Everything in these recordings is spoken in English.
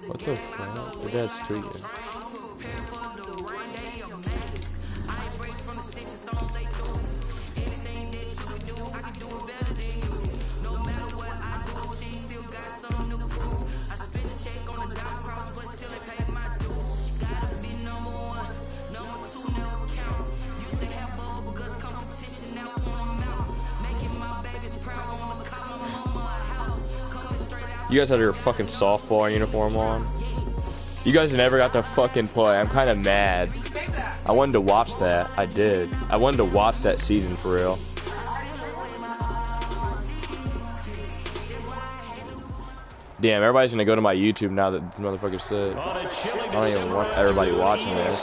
What the fuck? Your dad's tweaking. You guys had your fucking softball uniform on. You guys never got to fucking play. I'm kind of mad. I wanted to watch that. I did. I wanted to watch that season for real. Damn, everybody's gonna go to my YouTube now that this motherfucker said. I don't even want everybody watching this.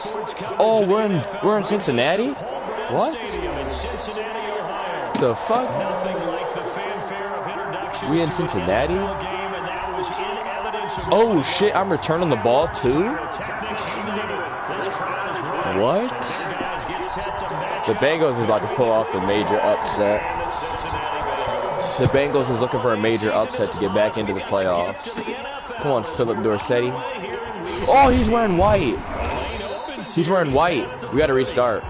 Oh, we're in Cincinnati? What? The fuck? We in Cincinnati? Oh shit, I'm returning the ball too? What? The Bengals is about to pull off the major upset. The Bengals is looking for a major upset to get back into the playoffs. Come on, Philip Dorsetti. Oh, he's wearing white. He's wearing white. We gotta restart.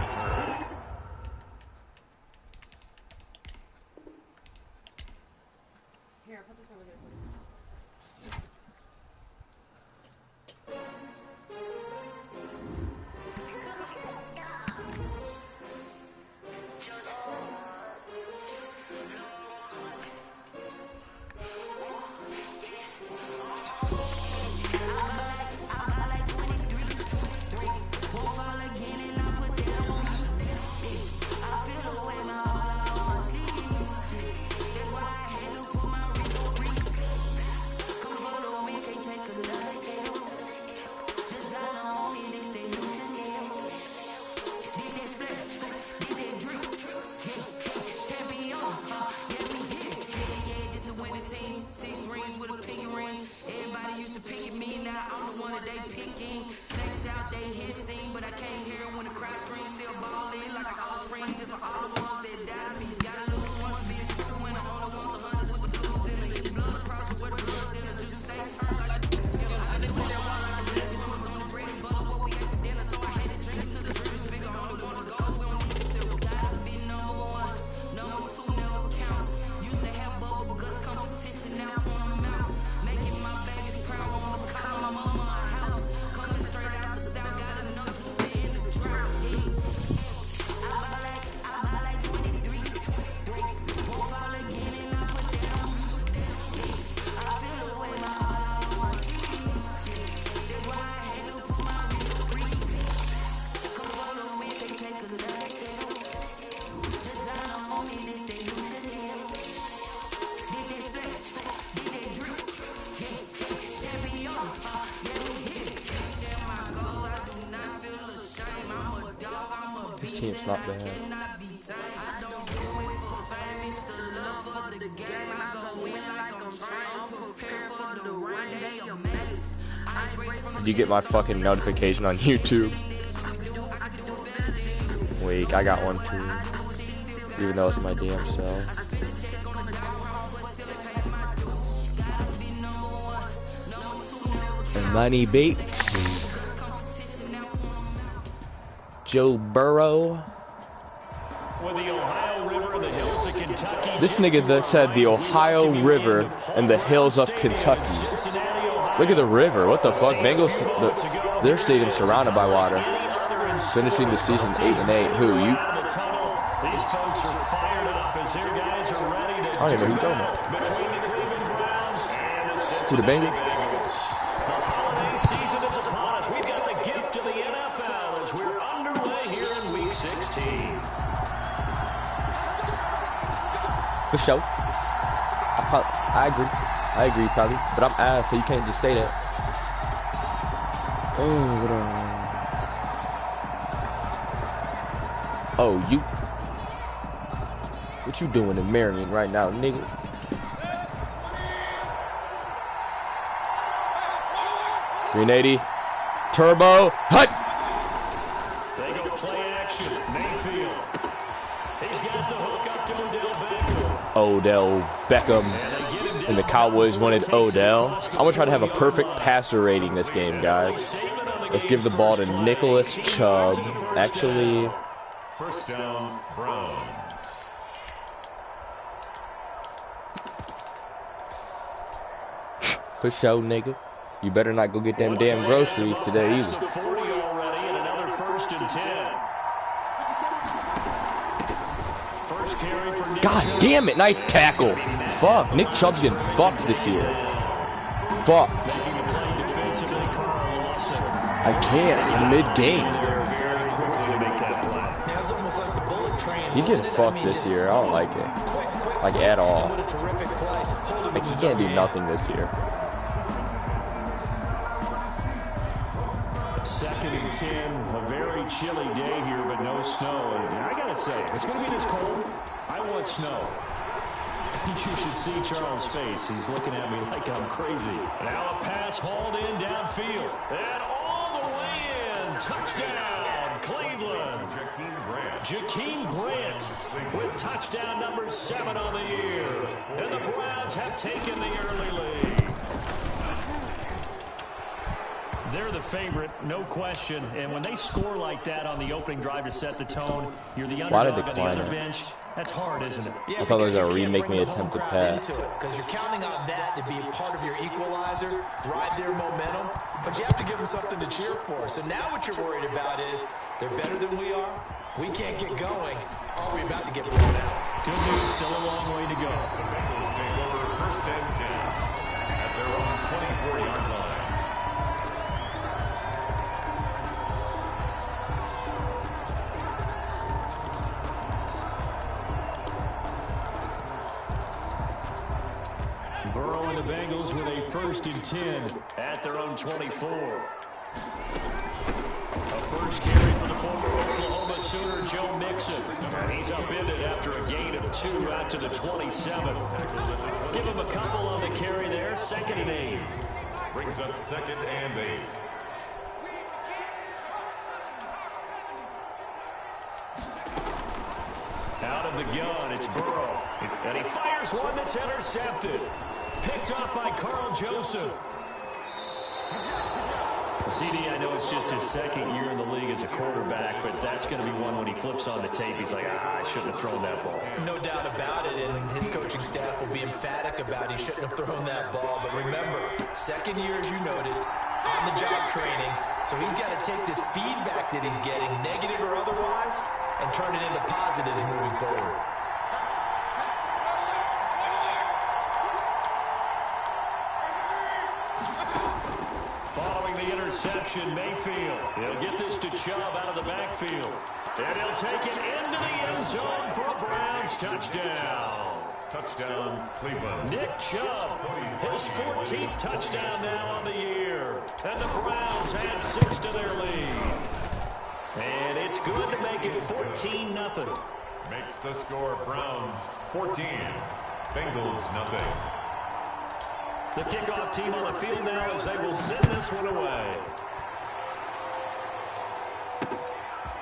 It's not bad. Did you get my fucking notification on YouTube? Wait, I got one too. Even though it's my damn self. And Money Bates. Joe Burrow. This nigga that said the Ohio River and the hills of Kentucky. Look at the river. What the fuck? Bengals, their stadium's surrounded by water. Finishing the season 8-8. Who, you? I don't even know who you talking about. Who, the Bengals? For sure. I agree. I agree, probably. But I'm ass, so you can't just say that. Oh, what Oh, you. What you doing in Marion right now, nigga? .380. Turbo. Hut! They go play action. Mayfield. He's got the hook up to Odell Beckham. Odell Beckham. And they get him And the Cowboys wanted Odell. I'm going to try to have a perfect passer rating this game, guys. Let's give the ball to Nicholas Chubb. Actually, first down, Browns. For sure, nigga. You better not go get them damn groceries today either. 40 already and another first and 10. First carry for Nick God Chubb. damn it, nice tackle. Fuck, Nick Chubb's getting fucked this year. Fuck. I can't. I'm mid-game. He's getting fucked this year. I don't like it. Like, at all. Like, he can't do nothing this year. Second and 10, a very chilly day here, but no snow. And I gotta say, if it's gonna be this cold, I want snow. You should see Charles' face. He's looking at me like I'm crazy. Now a pass hauled in downfield. And all the way in. Touchdown, Cleveland. Jakeem Grant with touchdown number 7 on the year. And the Browns have taken the early lead. They're the favorite, no question. And when they score like that on the opening drive to set the tone, you're the underdog on the other bench. That's hard, isn't it? I thought there was a remake me attempt to pass. Because you're counting on that to be a part of your equalizer, ride their momentum. But you have to give them something to cheer for. So now what you're worried about is they're better than we are. We can't get going. Are we about to get blown out? Good news, still a long way to go. The Bengals take over first and 10 at their own 24-yard line. Burrow and the Bengals with a first and 10 at their own 24. A first carry for the former Oklahoma Sooner, Joe Mixon. And he's upended after a gain of 2 out to the 27. Give him a couple on the carry there. Second and 8. Brings up second and 8. Out of the gun, it's Burrow. And he fires one that's intercepted. Picked up by Carl Joseph. CD, I know it's just his second year in the league as a quarterback, but that's going to be one when he flips on the tape. He's like, I shouldn't have thrown that ball. No doubt about it, and his coaching staff will be emphatic about he shouldn't have thrown that ball. But remember, second year, as you noted, on-the-job training, so he's got to take this feedback that he's getting, negative or otherwise, and turn it into positives moving forward. Following the interception, Mayfield. He'll get this to Chubb out of the backfield. And he'll take it into the end zone for a Browns touchdown. Touchdown, Cleveland. Nick Chubb, his 14th touchdown now on the year. And the Browns add 6 to their lead. And it's good to make it 14-0. Makes the score Browns 14, Bengals nothing. The kickoff team on the field now as they will send this one away.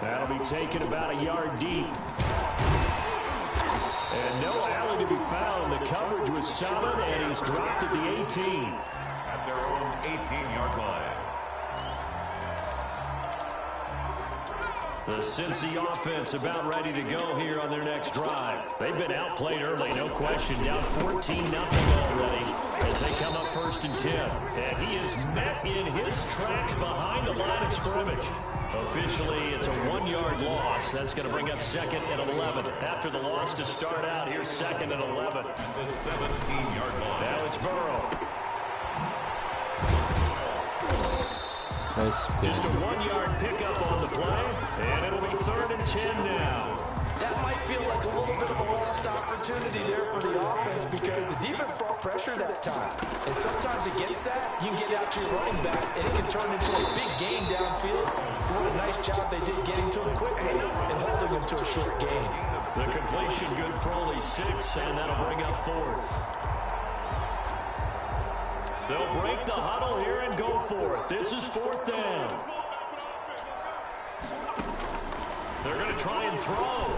That'll be taken about a yard deep. And no alley to be found. The coverage was solid, and he's dropped at the 18. At their own 18-yard line. The Cincy offense about ready to go here on their next drive. They've been outplayed early, no question. Down 14-0 already as they come up first and 10. And he is met in his tracks behind the line of scrimmage. Officially, it's a 1-yard loss. That's going to bring up second and 11. After the loss to start out, here's second and 11. The 17-yard line. Now it's Burrow. Nice spin. Just a 1-yard pickup on the play, and it'll be third and 10 now. That might feel like a little bit of a lost opportunity there for the offense because the defense brought pressure that time. And sometimes against that, you can get out to your running back, and it can turn into a big gain downfield. What a nice job they did getting to him quickly and holding him to a short gain. The completion good for only 6, and that'll bring up fourth. They'll break the huddle here and go for it. This is fourth down. They're going to try and throw.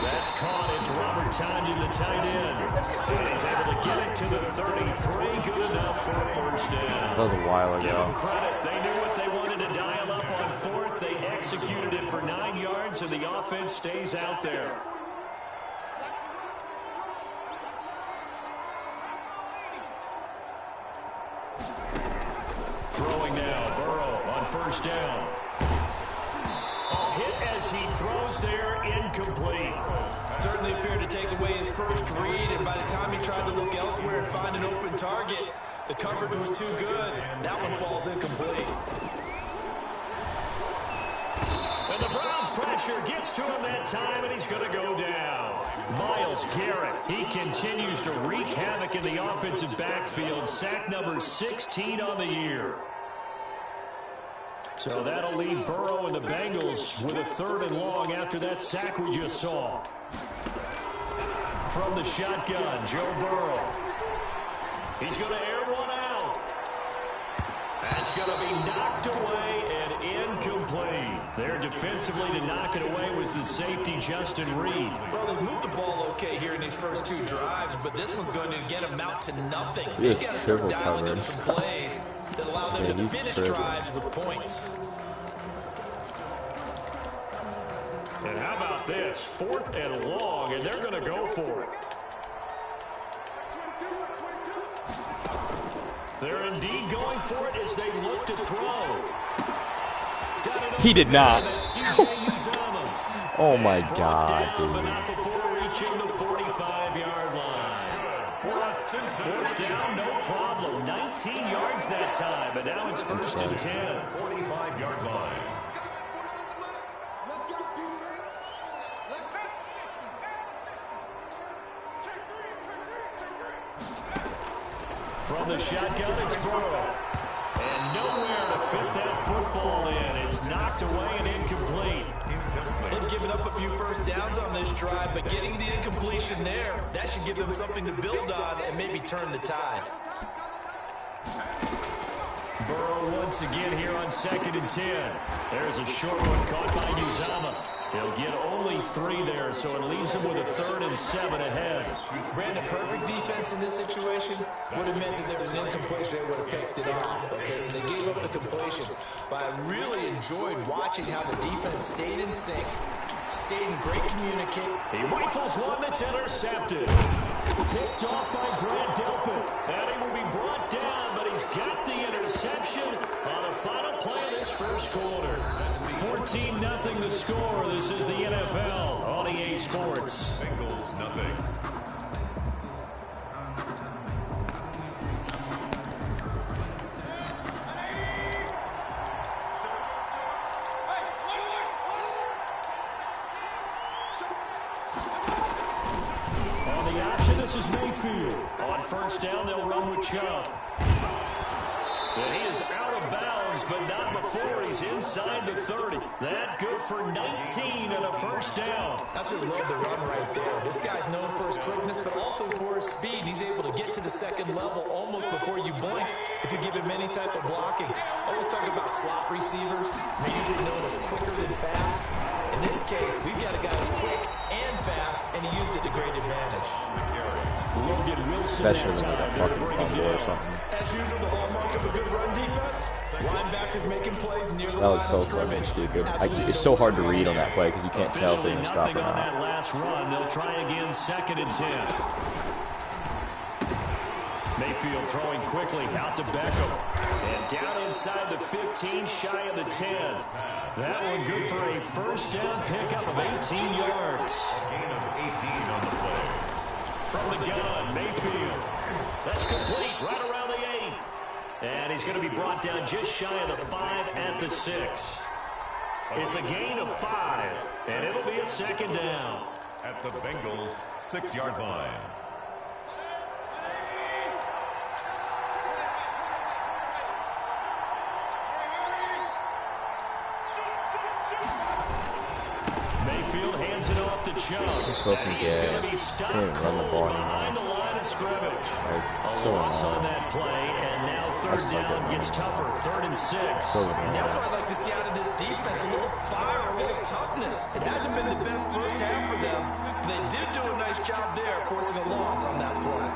That's caught. It's Robert Tonyan, the tight end. And he's able to get it to the 33. Good enough for a first down. That was a while ago. Give them credit. They knew what they wanted to dial up on fourth. They executed it for 9 yards, and the offense stays out there. Throwing now, Burrow on first down. A hit as he throws there, incomplete. Certainly appeared to take away his first read, and by the time he tried to look elsewhere and find an open target, the coverage was too good. That one falls incomplete. And the Browns' pressure gets to him that time, and he's going to go down. Myles Garrett, he continues to wreak havoc in the offensive backfield. Sack number 16 on the year. So that'll leave Burrow and the Bengals with a 3rd and long after that sack we just saw. From the shotgun, Joe Burrow. He's going to air one out. That's going to be knocked away and incomplete. There defensively to knock it away was the safety, Justin Reed. Well, they moved the ball okay here in these first 2 drives, but this one's going to again amount to nothing. They've got to start dialing in some plays that allow them to finish drives with points. And how about this? 4th and long, and they're going to go for it. They're indeed going for it as they look to throw. He did not. Oh my God, dude. But not before reaching the 45-yard line. 4th down, no problem. 19 yards that time, but now it's 1st and 10. 45-yard line. From the shotgun, it's Burrow. And nowhere to fit that football in. It's knocked away and incomplete. They've given up a few first downs on this drive, but getting the incompletion there, that should give them something to build on and maybe turn the tide. Burrow once again here on 2nd and 10. There's a short one caught by Uzomah. He'll get only 3 there, so it leaves him with a 3rd and 7 ahead. Brandon, perfect defense in this situation would have meant that there was an incompletion. They would have picked it off. Okay, so they gave up the completion. But I really enjoyed watching how the defense stayed in sync, stayed in great communication. He rifles one that's intercepted. Picked off by Brad Delpit. And he will be brought down, but he's got the interception on the final play of this first quarter. 14-0 the score. This is the NFL on EA Sports. Bengals nothing. On the option, this is Mayfield. On first down, they'll run with Chubb. And he is out of bounds, but not before he's inside the 30. That good for 19 and a first down. I just love the run right there. This guy's known for his quickness, but also for his speed. He's able to get to the 2nd level almost before you blink if you give him any type of blocking. I always talk about slot receivers. They're usually known as quicker than fast. In this case, we've got a guy who's quick and fast, and he used it to great advantage. Logan Wilson Especially when like a fucking fumble or something. As usual, the hallmark of a good run defense. Linebackers making plays near the That line was of so fucking scrimmage. stupid. It's so hard to read on that play because you can't tell if they're going to stop or on that not. last run. They'll try again 2nd and 10. Mayfield throwing quickly out to Beckham. And down inside the 15, shy of the 10. That one good for a first down pickup of 18 yards. Gain of 18 on the play. From the gun, Mayfield. That's complete right around the 8. And he's going to be brought down just shy of the 5 at the 6. It's a gain of 5, and it'll be a 2nd down. At the Bengals' 6-yard line. Mayfield hands it off to Chubb. Just looking good. Can't run the ball anymore. line of scrimmage. A So loss on that play, and now third down gets tougher. 3rd and 6. And that's what I'd like to see out of this defense. A little fire, a little toughness. It hasn't been the best first half for them, but they did do a nice job there, forcing a loss on that play.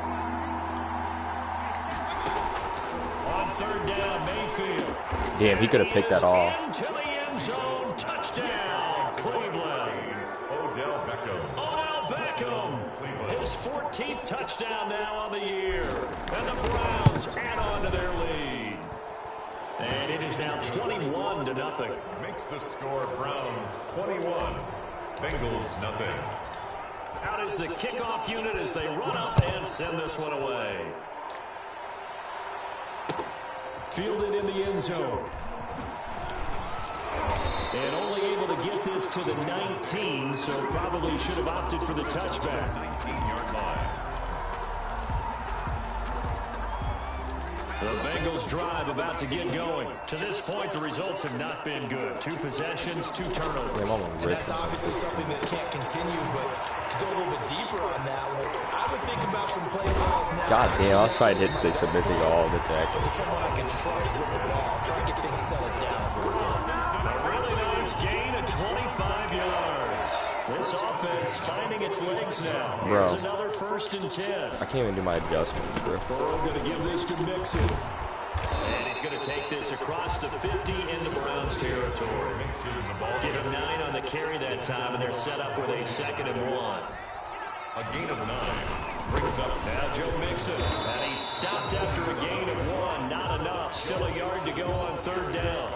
On 3rd down, Mayfield. Damn, he could have picked that off. Into the end zone, touchdown, Cleveland. Odell Beckham. His 14th touchdown now on the year. And the Browns add on to their lead. And it is now 21-0. Makes the score Browns 21, Bengals nothing. Out is the kickoff unit as they run up and send this one away. Fielded in the end zone. And only able to get this to the 19, so probably should have opted for the touchback. 19-yard line. The Bengals drive about to get going. To this point, the results have not been good. 2 possessions, 2 turnovers. And that's obviously something that can't continue, but to go a little bit deeper on that one, I would think about some play calls now. God damn, I was trying to hit 6 and missing all the tackles. Someone I can trust with the ball, try to get things settled down a little bit. A really nice gain of 25 yards. This offense finding its legs now. Bro. Here's another 1st and 10. I can't even do my adjustments, bro. Burrow going to give this to Mixon. And he's going to take this across the 50 into Browns territory. Get him 9 on the carry that time, and they're set up with a 2nd and 1. A gain of 9 brings up Now Joe Mixon. And he's stopped after a gain of 1. Not enough. Still a yard to go on 3rd down.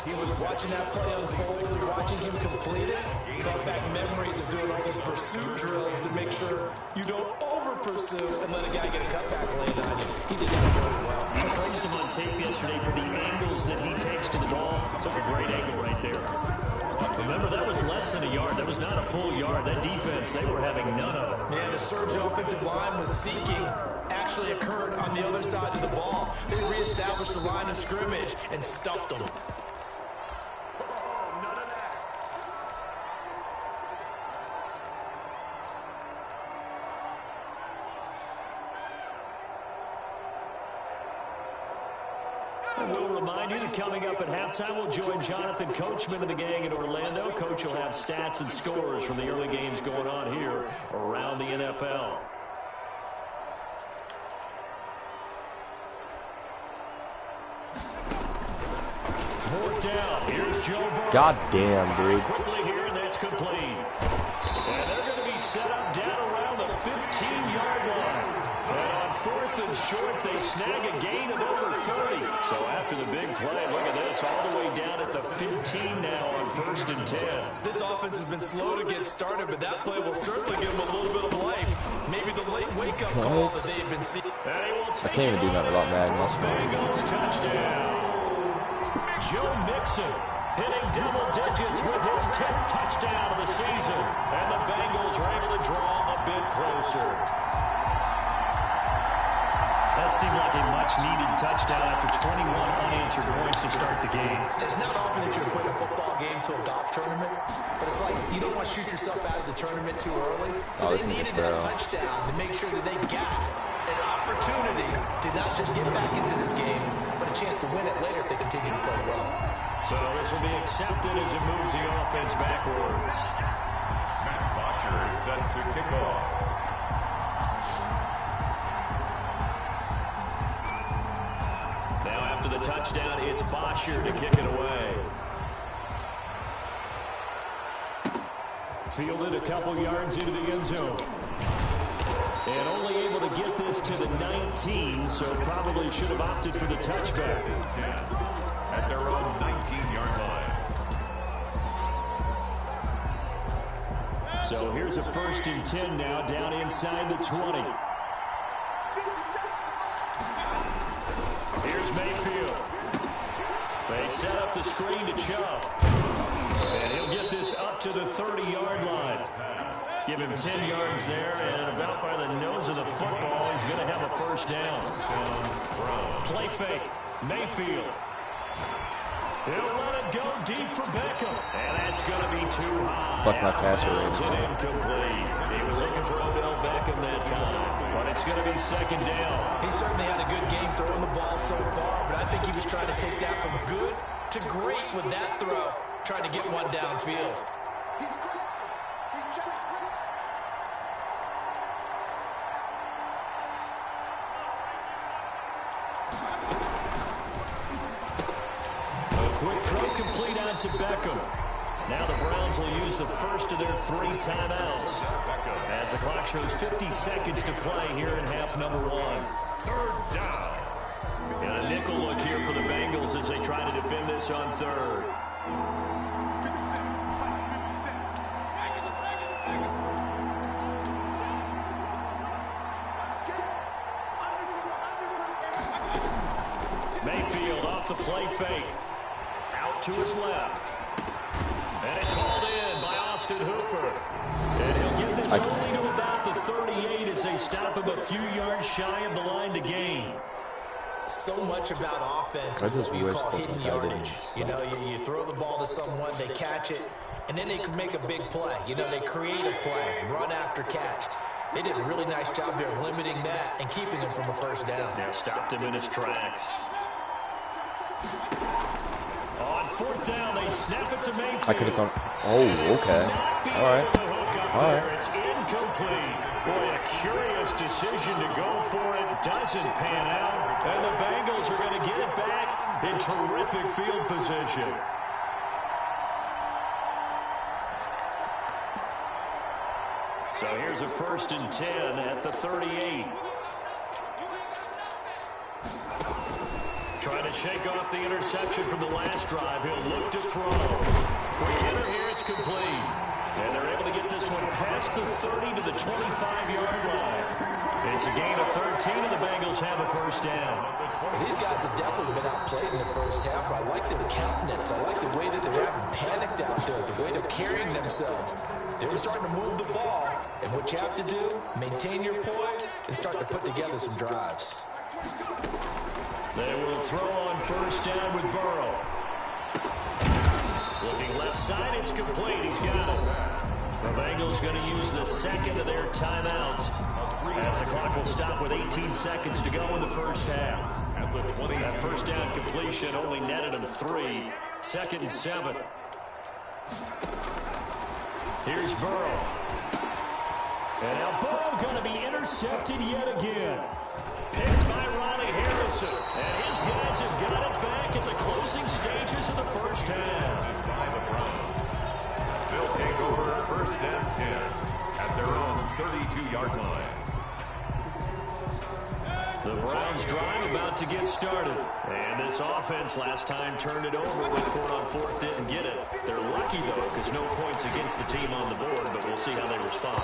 He was watching that play unfold, watching him complete it. Brought back memories of doing all those pursuit drills to make sure you don't over-pursue and let a guy get a cutback land on you. He did that very well. I praised him on tape yesterday for the angles that he takes to the ball. Took a great angle right there. Remember, that was less than a yard. That was not a full yard. That defense, they were having none of it. Man, the surge offensive line was seeking actually occurred on the other side of the ball. They reestablished the line of scrimmage and stuffed them. And we'll remind you that coming up at halftime, we'll join Jonathan Coachman of the gang in Orlando. Coach will have stats and scores from the early games going on here around the NFL. Fourth down. Here's Joe Burrow. God damn, dude. Quickly here, and that's complete. And they're going to be set up down around the 15-yard line. And on 4th and short, they snag a gain of over 30. So after the big play, look at this, all the way down at the 15 now on 1st and 10. This offense has been slow to get started, but that play will certainly give them a little bit of life. Maybe the late wake-up call that they've been seeing. I can't even do nothing about Madden. That's fine. Bengals touchdown. Joe Mixon hitting double digits with his 10th touchdown of the season. And the Bengals are able to draw a bit closer. That seemed like a much-needed touchdown after 21 unanswered points to start the game. It's not often that you equate a football game to a golf tournament, but it's like you don't want to shoot yourself out of the tournament too early. So they needed that touchdown to make sure that they got an opportunity to not just get back into this game, but a chance to win it later if they continue to play well. So this will be accepted as it moves the offense backwards. Matt Bosher is set to kick off. Now after the touchdown, it's Bosher to kick it away. Fielded a couple yards into the end zone. And only able to get this to the 19, so probably should have opted for the touchback. At their own 19-yard line. So here's a 1st and 10 now, down inside the 20. Here's Mayfield. They set up the screen to Chubb. And he'll get this up to the 30-yard line. Give him 10 yards there, and about by the nose of the football, he's going to have a 1st down. Play fake. Mayfield. He'll let it go deep for Beckham. And that's going to be too high. Fuck my passer range. It's incomplete. He was looking for Odell Beckham that time. But it's going to be second down. He certainly had a good game throwing the ball so far, but I think he was trying to take that from good to great with that throw, trying to get one downfield. A quick throw complete out to Beckham. Now the Browns will use the first of their 3 timeouts as the clock shows 50 seconds to play here in half number 1. Third down. And a nickel look here for the Bengals as they try to defend this on third. Mayfield off the play fake. Out to his left. And it's hauled in by Austin Hooper. And he'll get this only to about the 38 as they stop him a few yards shy of the line to gain. So much about offense is what we call hidden yardage. You know, you throw the ball to someone, they catch it, and then they can make a big play. You know, they create a play, run after catch. They did a really nice job there of limiting that and keeping him from a first down. Yeah, stopped him in his tracks. On fourth down, they snap it to Mayfield. I could have gone. Oh, okay. All right. All right. It's incomplete. Boy, a curious decision to go for it. Doesn't pan out. And the Bengals are going to get it back in terrific field position. So here's a 1st and 10 at the 38. Trying to shake off the interception from the last drive. He'll look to throw. Quick hitter here, it's complete. And they're able to get this one past the 30 to the 25-yard line. It's a gain of 13, and the Bengals have a first down. These guys have definitely been outplayed in the first half, but I like their countenance. I like the way that they're having panicked out there, the way they're carrying themselves. They were starting to move the ball, and what you have to do, maintain your poise and start to put together some drives. They will throw on first down with Burrow. Looking left side, it's complete. He's got it. The Bengals going to use the second of their timeouts as the clock will stop with 18 seconds to go in the first half. That first down completion only netted him 3. 2nd and 7. Here's Burrow. And now Burrow going to be intercepted yet again. Picked by Ronnie Harrison. And his guys have got it back in the closing stages of the first half. They'll take over 1st and 10 at their own 32-yard line. The Browns drive about to get started. And this offense last time turned it over, went for it on 4th, didn't get it. They're lucky, though, because no points against the team on the board, but we'll see how they respond.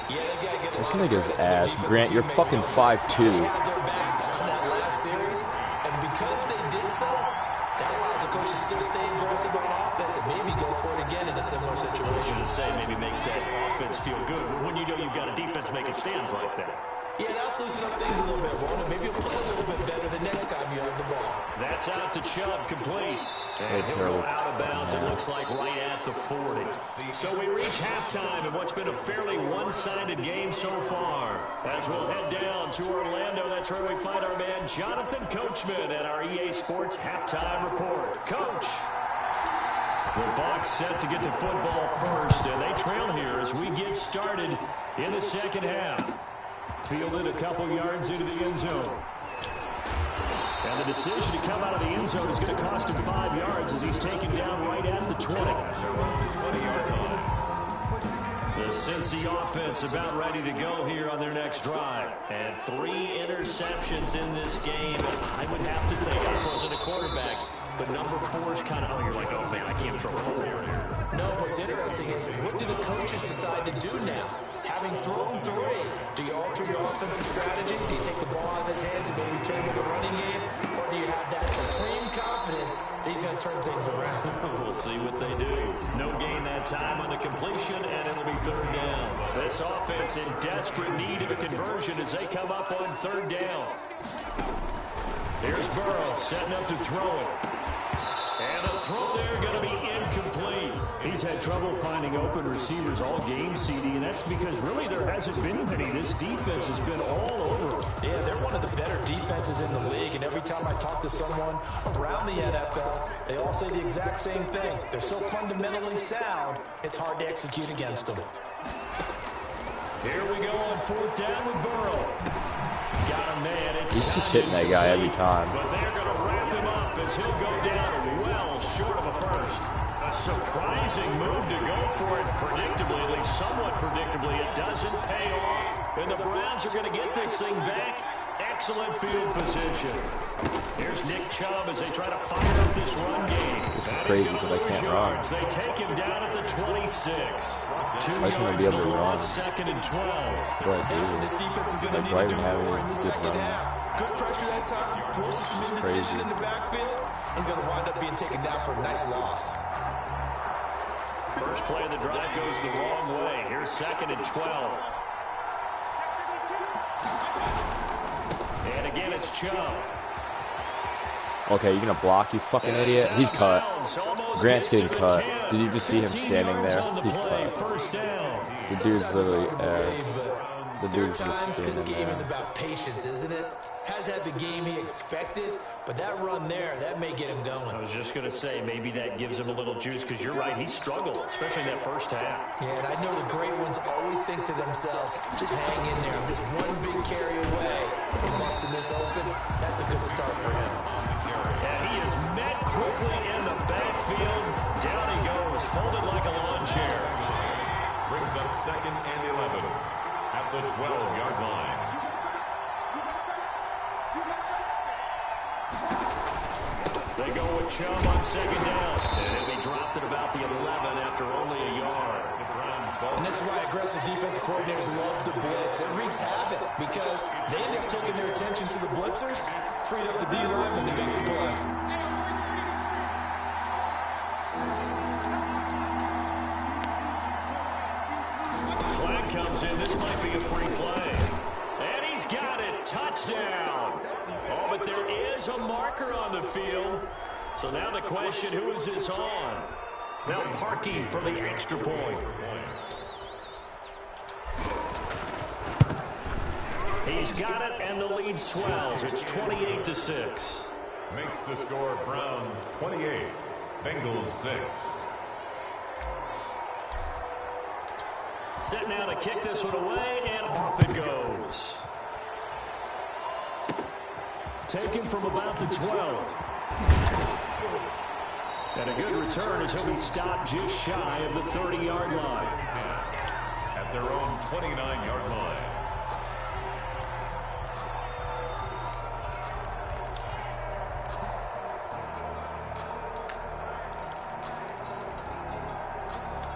Yeah, they gotta get this nigga's ass. Grant, you're fucking 5'2". They had their backs on that last series, and because they did so, that allows the coach to still stay aggressive on offense and maybe go for it again in a similar situation. I was going to say, maybe makes that offense feel good when you know you've got a defense making stands like that. Yeah, that loosen up things a little bit, Ron. Maybe you'll play a little bit better the next time you have the ball. That's out to Chubb, complete. And he'll go out of bounds, it looks like right at the 40. So we reach halftime in what's been a fairly one-sided game so far. As we'll head down to Orlando, that's where we find our man Jonathan Coachman at our EA Sports Halftime Report. Coach! The Bucs set to get the football first, and they trail here as we get started in the second half. Fielded a couple yards into the end zone. And the decision to come out of the end zone is going to cost him 5 yards as he's taken down right at the 20. The Cincy offense about ready to go here on their next drive. And 3 interceptions in this game. I would have to think, I wasn't a quarterback, but number 4 is kind of, oh, you're like, oh man, I can't throw 4 here. No, what's interesting is what do the coaches decide to do now? Having thrown 3, do you alter your offensive strategy? Do you take the ball out of his hands and maybe turn to the running game? Or do you have that supreme confidence that he's going to turn things around? We'll see what they do. No gain that time on the completion, and it'll be 3rd down. This offense in desperate need of a conversion as they come up on 3rd down. Here's Burrow setting up to throw it. And the throw there going to be incomplete. He's had trouble finding open receivers all game, CD, and that's because really there hasn't been many. This defense has been all over him. Yeah, they're one of the better defenses in the league, and every time I talk to someone around the NFL, they all say the exact same thing. They're so fundamentally sound, it's hard to execute against them. Here we go on 4th down with Burrow. Got a man. He keeps hitting that guy every time. But they're going to wrap him up as he'll go down well short of a first. A surprising move to go for it predictably, at least somewhat predictably. It doesn't pay off, and the Browns are going to get this thing back. Excellent field position. Here's Nick Chubb as they try to fire up this run game. This is crazy because I can't run. They take him down at the 26. 2 I just want to be able to run. 2nd and 12. That's what this defense is going to need to do more in the second half. Good pressure that time, forces some indecision in the backfield. He's going to wind up being taken down for a nice loss. First play of the drive goes the wrong way. Here's 2nd and 12. And again, it's Chubb. Okay, you're gonna block, you fucking idiot. He's cut. Grant's getting cut. Did you just see him standing there? He's cut. The dude's literally the dude's just This standing game there. is about patience, isn't it? Has had the game he expected, but that run there, that may get him going. I was just going to say, maybe that gives him a little juice, because you're right, he struggled, especially in that first half. Yeah, and I know the great ones always think to themselves, just hang in there. I'm just one big carry away from busting this open. That's a good start for him. And he is met quickly in the backfield. Down he goes, folded like a lawn chair. Brings up 2nd and 11 at the 12-yard line. They go with Chubb on 2nd down. And he'll be dropped at about the 11 after only a yard. And this is why aggressive defensive coordinators love to blitz. It wreaks havoc because they end up taking their attention to the blitzers, freed up the D-lineman to make the play. Flag comes in. This might be a free play. And he's got it. Touchdown. Oh, but there is a marker on the field. So now the question, who is this on? Now Parkey for the extra point. He's got it, and the lead swells. It's 28-6. Makes the score Browns 28, Bengals 6. Set now to kick this one away, and off it goes. Taken from about the 12. And a good return as he'll be stopped just shy of the 30-yard line. At their own 29-yard line.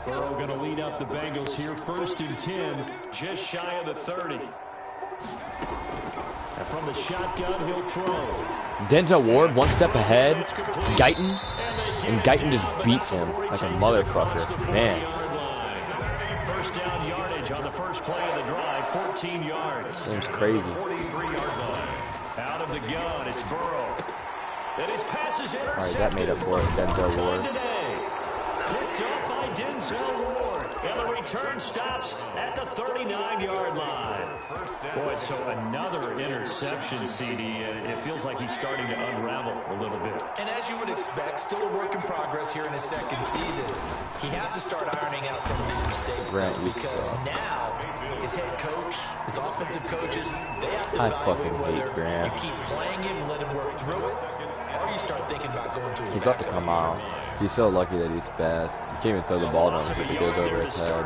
Burrow going to lead up the Bengals here. 1st and 10, just shy of the 30. And from the shotgun, he'll throw. Denzel Ward, one step ahead. Guyton. And Guyton just beats him like a motherfucker. Man. 1st down yardage on the first play of the drive. 14 yards. Seems crazy. 43-yard line. Out of the gun, it's Burrow. And his pass is intercepted. Alright, that made up for it, Denzel Ward. Picked up by Denzel Ward. And the return stops at the 39-yard line. Boy, so another interception, CD. And it feels like he's starting to unravel a little bit. And as you would expect, still a work in progress here in his 2nd season. He has to start ironing out some of these mistakes, though, because now his head coach, his offensive coaches, they have to evaluate whether you keep playing him and let him work through it, or you start thinking about going to his He's about to come out. He's so lucky that he's fast. He can't even throw the ball down if it goes over his head.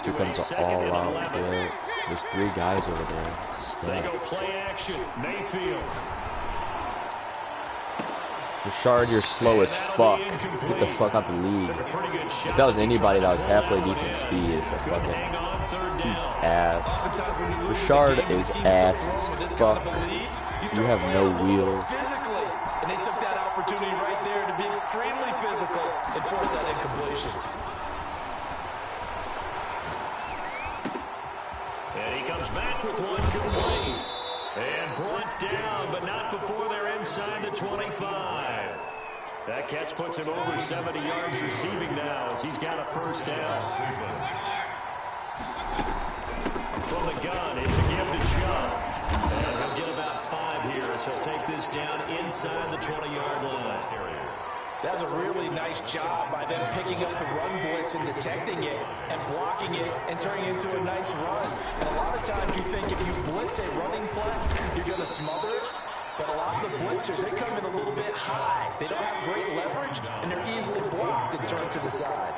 Here comes an all-out blitz. There's 3 guys over there. They go play action. Mayfield. Rashard, you're slow as fuck. Get the fuck out the league. If that was anybody that was halfway decent speed, it's a fucking ass. Rashard is ass as fuck. You have no wheels. And they took that opportunity right there to be extremely physical and force that incompletion. And he comes back with one complete. And brought down, but not before they're inside the 25. That catch puts him over 70 yards receiving now as he's got a first down. From the gun, it's a give to Chubb. And he'll get about 5 here, so he'll take this down inside the 20-yard line. That's a really nice job by them picking up the run blitz and detecting it and blocking it and turning it into a nice run. And a lot of times you think if you blitz a running play, you're going to smother it. But a lot of the blitzers, they come in a little bit high. They don't have great leverage, and they're easily blocked and turned to the side.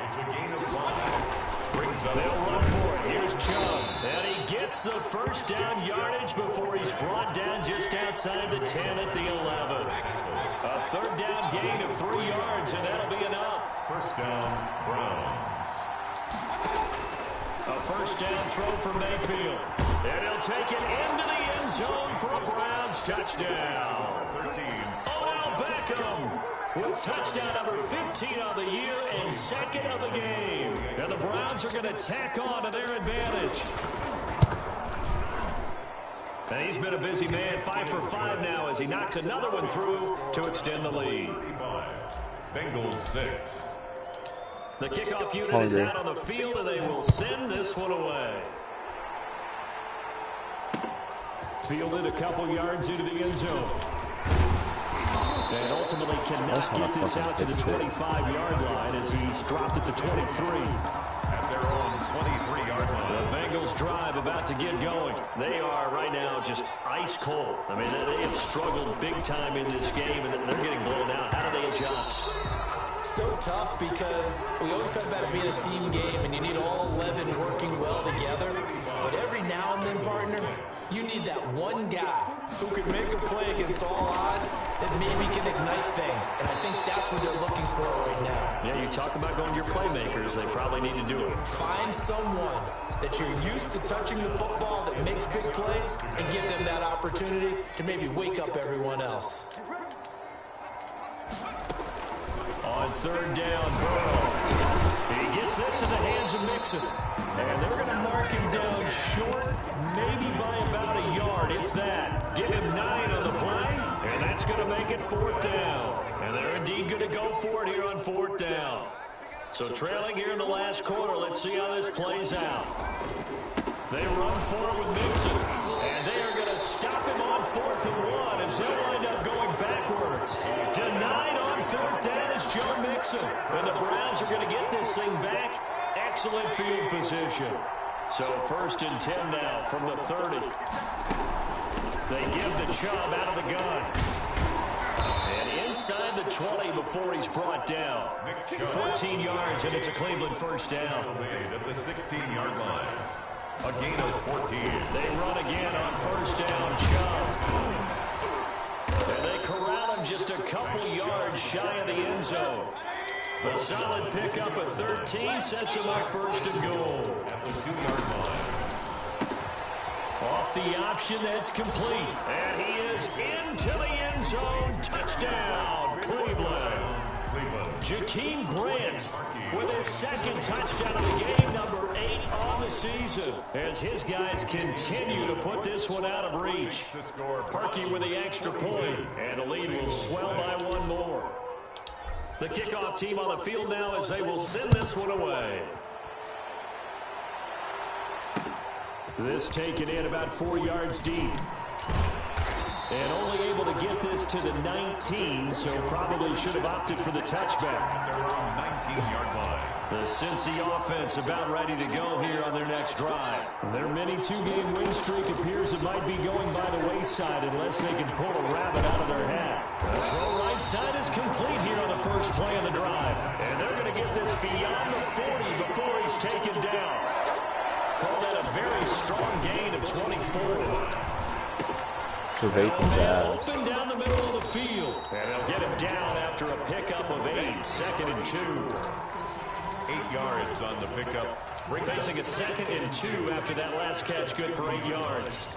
They'll run for it. Here's Chubb. And he gets the first down yardage before he's brought down just outside the 10 at the 11. A third down gain of 3 yards, and that'll be enough. First down, Browns. A first down throw for Mayfield. And he'll take it into the end zone for a Browns touchdown. 13. Odell Beckham with touchdown number 15 on the year and second of the game. And the Browns are going to tack on to their advantage. And he's been a busy man, 5 for 5 now as he knocks another one through to extend the lead. Bengals 6. The kickoff unit is out on the field, and they will send this one away. Fielded a couple yards into the end zone. And ultimately cannot get this out to the 25-yard line as he's dropped at the 23. At their own 23-yard line. The Bengals drive about to get going. They are right now just ice cold. I mean, they have struggled big time in this game, and they're getting blown out. How do they adjust? So tough because we always talk about it being a team game and you need all 11 working well together. But every now and then, partner, you need that one guy who could make a play against all odds that maybe can ignite things. And I think that's what they're looking for right now. Yeah, you talk about going to your playmakers. They probably need to do it. Find someone that you're used to touching the football that makes big plays and give them that opportunity to maybe wake up everyone else. On third down, Burrow. He gets this in the hands of Mixon. And they're going to mark him down short, maybe by about a yard, if that. Give him 9 on the play, and that's going to make it 4th down. And they're indeed going to go for it here on 4th down. So trailing here in the last quarter, let's see how this plays out. They run for it with Mixon. And they are going to stop him on 4th and 1 as they'll wind up going backwards. Denied on 4th down is Joe Mixon. And the Browns are going to get this thing back. Excellent field position. So 1st and 10 now from the 30. They give the Chubb out of the gun. And inside the 20 before he's brought down. 14 yards, and it's a Cleveland first down. At the 16-yard line. A gain of 14. They run again on 1st down, Chubb. And they corral him just a couple yards shy of the end zone. A solid pickup of 13 sets him up 1st and goal. At the 2-yard line. Off the option, that's complete. And he is into the end zone. Touchdown, Cleveland. Jakeem Grant with his 2nd touchdown of the game, number 8 on the season, as his guys continue to put this one out of reach. Parkey with the extra point, and the lead will swell by 1 more. The kickoff team on the field now as they will send this one away. This taken in about 4 yards deep. And only able to get this to the 19, so probably should have opted for the touchback. They're on 19-yard line. The Cincy offense about ready to go here on their next drive. Their mini 2-game win streak appears it might be going by the wayside unless they can pull a rabbit out of their hat. The throw right side is complete here on the first play of the drive. And they're going to get this beyond the 40 before he's taken down. Call that a very strong gain of 24. Open down the middle of the field. And they'll get him down after a pickup of 8. 2nd and 2. 8 yards on the pickup. Facing a 2nd and 2 after that last catch, good for 8 yards.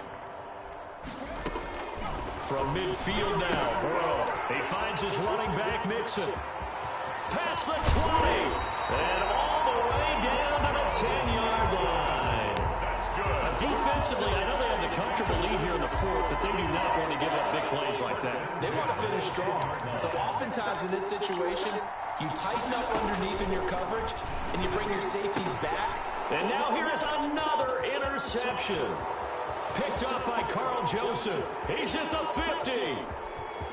From midfield now, Burrow. He finds his running back, Mixon. Past the 20. And all the way down to the 10-yard line. That's good. A defensively, I know they have the comfortable lead here in the fourth, but they do not want to give up big plays like that. They want to finish strong. So oftentimes in this situation, you tighten up underneath in your coverage, and you bring your safeties back. And now here is another interception. Picked up by Carl Joseph. He's at the 50,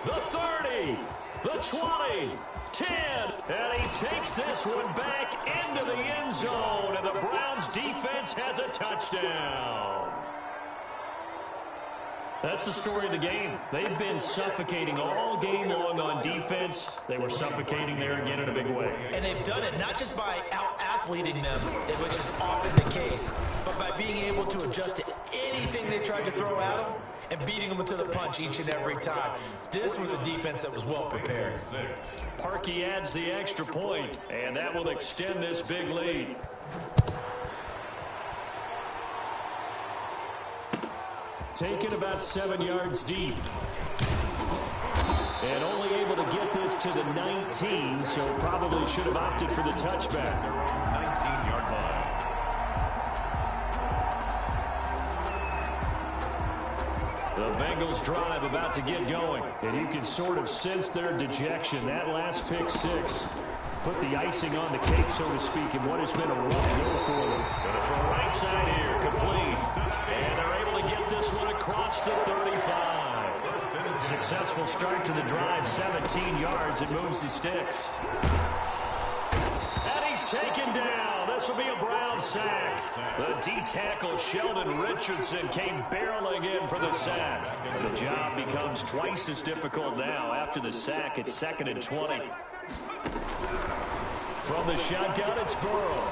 the 30, the 20, 10, and he takes this one back into the end zone, and the Browns defense has a touchdown. That's the story of the game. They've been suffocating all game long on defense. They were suffocating there again in a big way. And they've done it not just by out-athleting them, which is often the case, but by being able to adjust to anything they tried to throw at them and beating them to the punch each and every time. This was a defense that was well prepared. Parkey adds the extra point, and that will extend this big lead. Taken about 7 yards deep. And only able to get this to the 19, so probably should have opted for the touchback. Their own 19-yard line. The Bengals drive about to get going, and you can sort of sense their dejection. That last pick six put the icing on the cake, so to speak, in what has been a rough go for them. Gonna throw right side here, complete. And they're able to get this one across the 35. Successful start to the drive, 17 yards. It moves the sticks. And he's taken down. This will be a Brown sack. The D-tackle Sheldon Richardson came barreling in for the sack. The job becomes twice as difficult now. After the sack, it's 2nd and 20. From the shotgun, it's Burrow.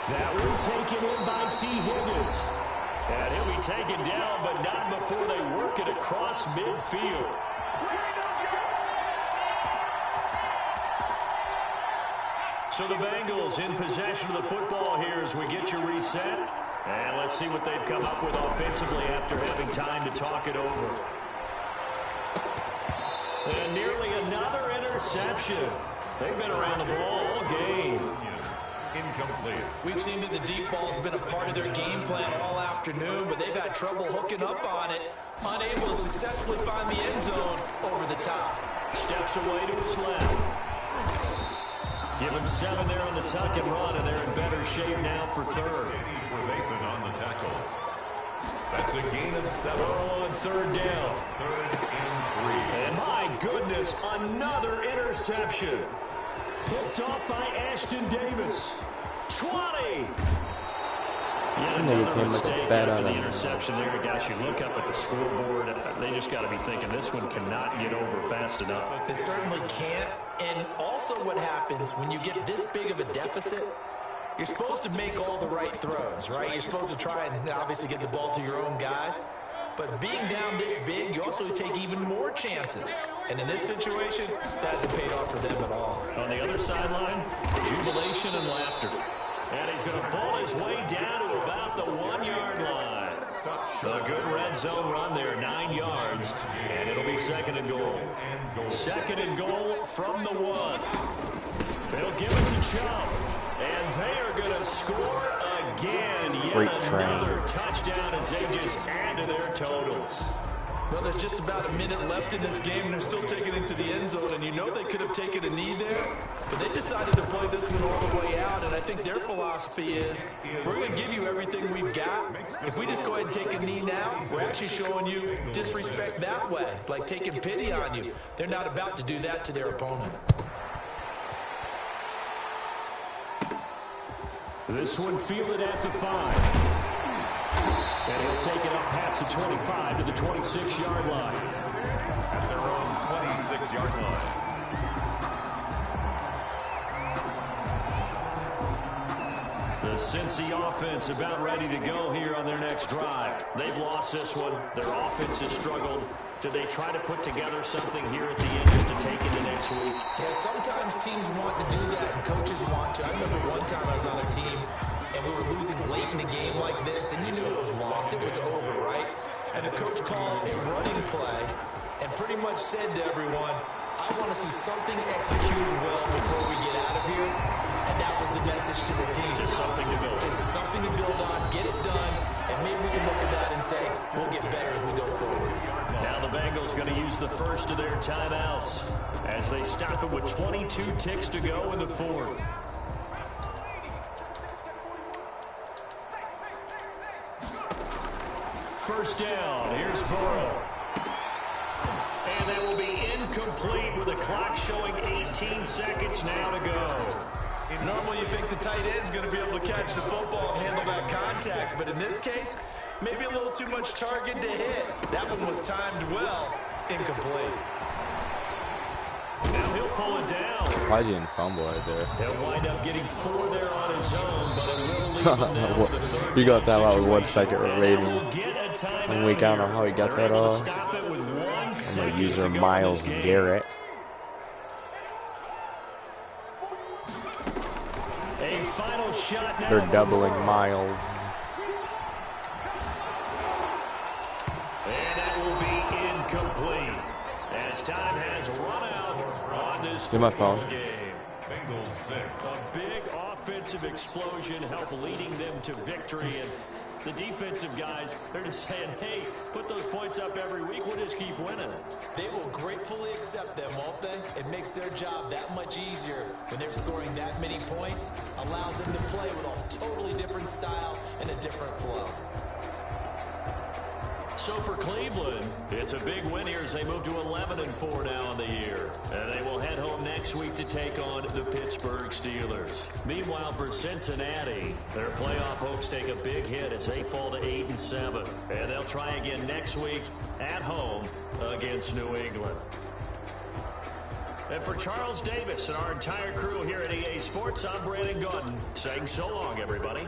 That one taken in by T. Higgins. And he'll be taken down, but not before they work it across midfield. So the Bengals in possession of the football here as we get you reset. And let's see what they've come up with offensively after having time to talk it over. And nearly another interception. They've been around the ball all game. Incomplete. We've seen that the deep ball has been a part of their game plan all afternoon, but they've had trouble hooking up on it, unable to successfully find the end zone over the top. Steps away to his left. Give him 7 there on the tuck and run, and they're in better shape now for third. Trevathan on the tackle. That's a gain of 7. On third down. 3rd and 3. And my goodness, another interception. Picked off by Ashton Davis. 20. Yet another mistake after the interception there. Guys, you look up at the scoreboard. They just got to be thinking this one cannot get over fast enough. It certainly can't. And also what happens when you get this big of a deficit, you're supposed to make all the right throws, right? You're supposed to try and obviously get the ball to your own guys. But being down this big, you also take even more chances. And in this situation, that hasn't paid off for them at all. On the other sideline, jubilation and laughter. And he's going to pull his way down to about the 1-yard line. A good red zone run there, 9 yards. And it'll be 2nd and goal. 2nd and goal from the 1. They'll give it to Chubb. And they are going to score again. Yet another touchdown as they just add to their totals. Well, there's just about a minute left in this game, and they're still taking it to the end zone. And you know they could have taken a knee there, but they decided to play this one all the way out. And I think their philosophy is, we're going to give you everything we've got. If we just go ahead and take a knee now, we're actually showing you disrespect that way, like taking pity on you. They're not about to do that to their opponent. This one fielded at the 5. And he'll take it up past the 25 to the 26-yard line. At their own 26-yard line. The Cincy offense about ready to go here on their next drive. They've lost this one. Their offense has struggled. Do they try to put together something here at the end just to take into next week? Yeah, sometimes teams want to do that and coaches want to. I remember one time I was on a team and we were losing late in a game like this, and you knew it was lost. It was over, right? And the coach called a running play and pretty much said to everyone, I want to see something executed well before we get out of here. And that was the message to the team. Just something to build. Just something to build on, get it done, And maybe we can look at that and say, we'll get better as we go forward. Now the Bengals going to use the first of their timeouts as they stop it with 22 ticks to go in the fourth. First down, here's Burrow. And that will be incomplete with the clock showing 18 seconds now to go. Normally you think the tight end's going to be able to catch the football and handle that contact, but in this case, maybe a little too much target to hit. That one was timed well, incomplete. Now he'll pull it down. Why is he in fumble right there? He'll wind up getting 4 there on his own, but it will leave him now with the third He got that out with 1 down second situation. remaining. And we'll get a timeout And we count on here. how he got They're that able to off. stop it with 1 I'm second gonna use to her go in Miles this game. Garrett. A final shot now. They're for doubling Burrow. Miles. And that will be incomplete as time has run out on this Get my football phone. game. Bengals 6. A big offensive explosion helped leading them to victory, and the defensive guys, they're just saying, hey, put those points up every week, we'll just keep winning. They will gratefully accept them, won't they? It makes their job that much easier when they're scoring that many points, allows them to play with a totally different style and a different flow. So for Cleveland, it's a big win here as they move to 11-4 now on the year. And they will head home next week to take on the Pittsburgh Steelers. Meanwhile, for Cincinnati, their playoff hopes take a big hit as they fall to 8-7. And they'll try again next week at home against New England. And for Charles Davis and our entire crew here at EA Sports, I'm Brandon Gordon saying so long, everybody.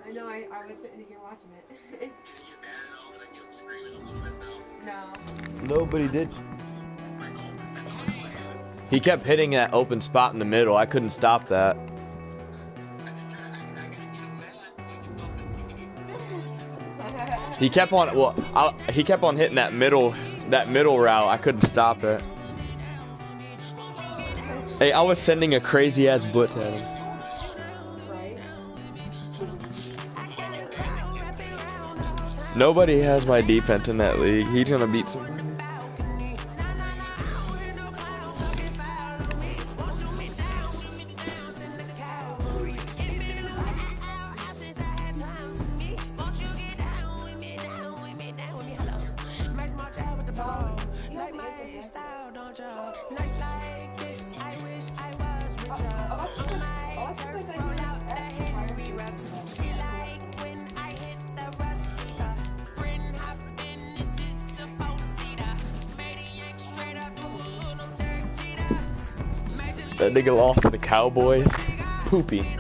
I know, I was sitting here watching it. No. Nobody did. He kept hitting that open spot in the middle. I couldn't stop that. He kept on. Well, he kept on hitting that middle route. I couldn't stop it. Hey, I was sending a crazy ass blitz at him. Right? Nobody has my defense in that league. He's gonna beat somebody. That nigga lost to the Cowboys. Poopy.